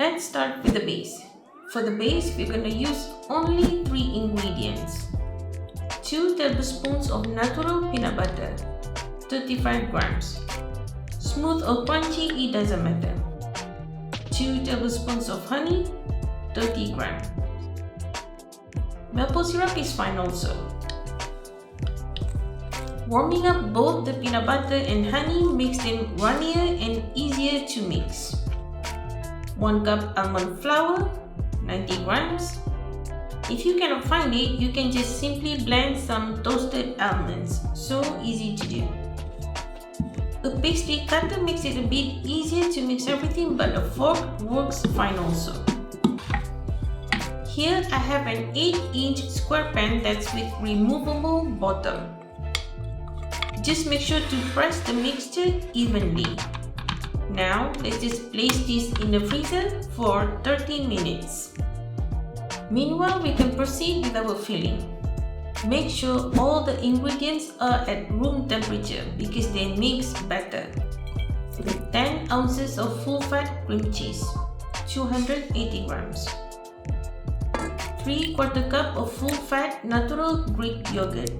Let's start with the base. For the base, we're going to use only 3 ingredients. 2 tablespoons of natural peanut butter, 35 grams. Smooth or crunchy, it doesn't matter. 2 tablespoons of honey, 30 grams. Maple syrup is fine also. Warming up both the peanut butter and honey makes them runnier and easier to mix. 1 cup almond flour, 90 grams. If you cannot find it, you can just simply blend some toasted almonds. So easy to do. A pastry cutter makes it a bit easier to mix everything, but a fork works fine also. Here I have an 8-inch square pan that's with removable bottom. Just make sure to press the mixture evenly. Now let's just place this in the freezer for 30 minutes. Meanwhile, we can proceed with our filling. Make sure all the ingredients are at room temperature because they mix better. 10 ounces of full-fat cream cheese, 280 grams. 3/4 cup of full-fat natural Greek yogurt,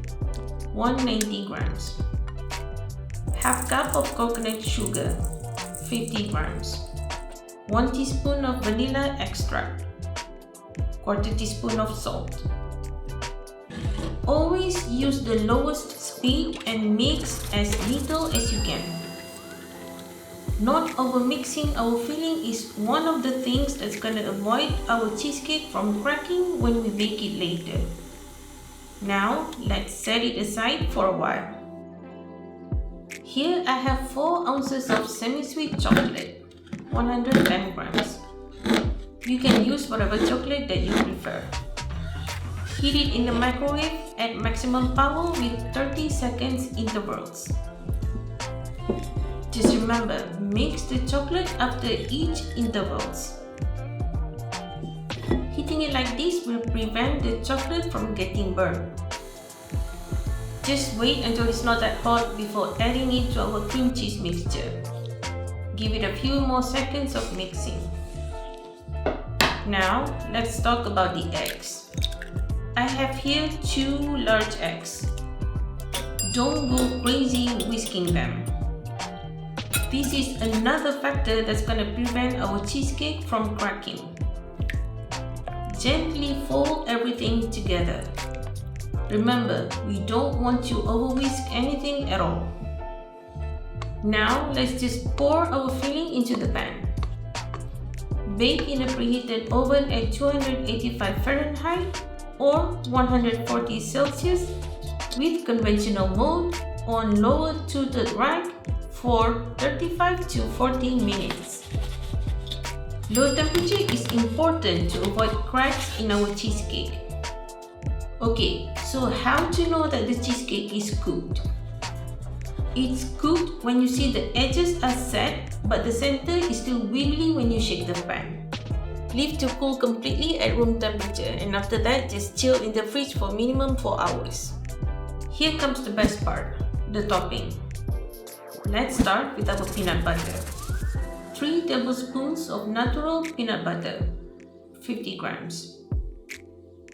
190 grams. Half cup of coconut sugar, 50 grams. 1 teaspoon of vanilla extract. 1/4 teaspoon of salt. Always use the lowest speed and mix as little as you can. Not over-mixing our filling is one of the things that's going to avoid our cheesecake from cracking when we bake it later. Now, let's set it aside for a while. Here I have 4 ounces of semi-sweet chocolate, 110 grams. You can use whatever chocolate that you prefer. Heat it in the microwave at maximum power with 30 seconds intervals. Just remember, mix the chocolate after each intervals. Heating it like this will prevent the chocolate from getting burned. Just wait until it's not that hot before adding it to our cream cheese mixture. Give it a few more seconds of mixing. Now, let's talk about the eggs. I have here 2 large eggs. Don't go crazy whisking them. This is another factor that's going to prevent our cheesecake from cracking. Gently fold everything together. Remember, we don't want to over-whisk anything at all. Now, let's just pour our filling into the pan. Bake in a preheated oven at 285 Fahrenheit or 140 Celsius with conventional mode on lower tilted rack for 35 to 40 minutes. Low temperature is important to avoid cracks in our cheesecake. Okay, so how to know that the cheesecake is cooked? It's cooked when you see the edges are set but the center is still wiggly when you shake the pan. Leave to cool completely at room temperature, and after that just chill in the fridge for minimum 4 hours. Here comes the best part, the topping. Let's start with our peanut butter. 3 tablespoons of natural peanut butter, 50 grams.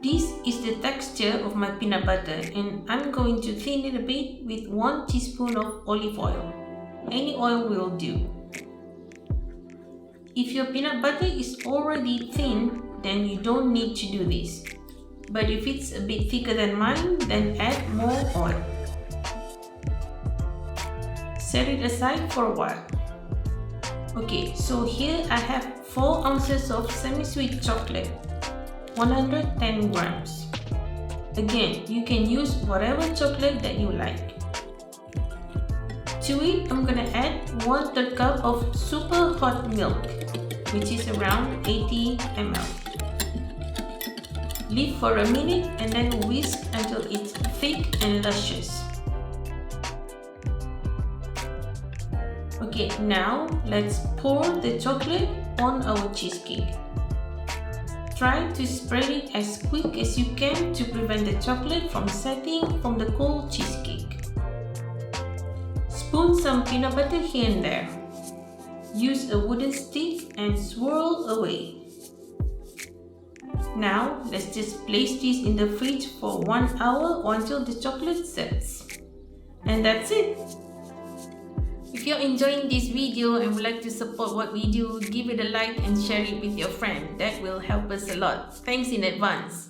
This is the texture of my peanut butter, and I'm going to thin it a bit with 1 teaspoon of olive oil. Any oil will do. If your peanut butter is already thin, then you don't need to do this. But if it's a bit thicker than mine, then add more oil. Set it aside for a while. Okay, so here I have 4 ounces of semi-sweet chocolate, 110 grams. Again, you can use whatever chocolate that you like. To it, I'm gonna add 1/3 cup of super hot milk, which is around 80 ml. Leave for a minute and then whisk until it's thick and luscious. Okay, now let's pour the chocolate on our cheesecake. Try to spread it as quick as you can to prevent the chocolate from setting from the cold cheesecake. Spoon some peanut butter here and there. Use a wooden stick and swirl away. Now, let's just place this in the fridge for 1 hour or until the chocolate sets. And that's it! If you're enjoying this video and would like to support what we do, give it a like and share it with your friend. That will help us a lot. Thanks in advance.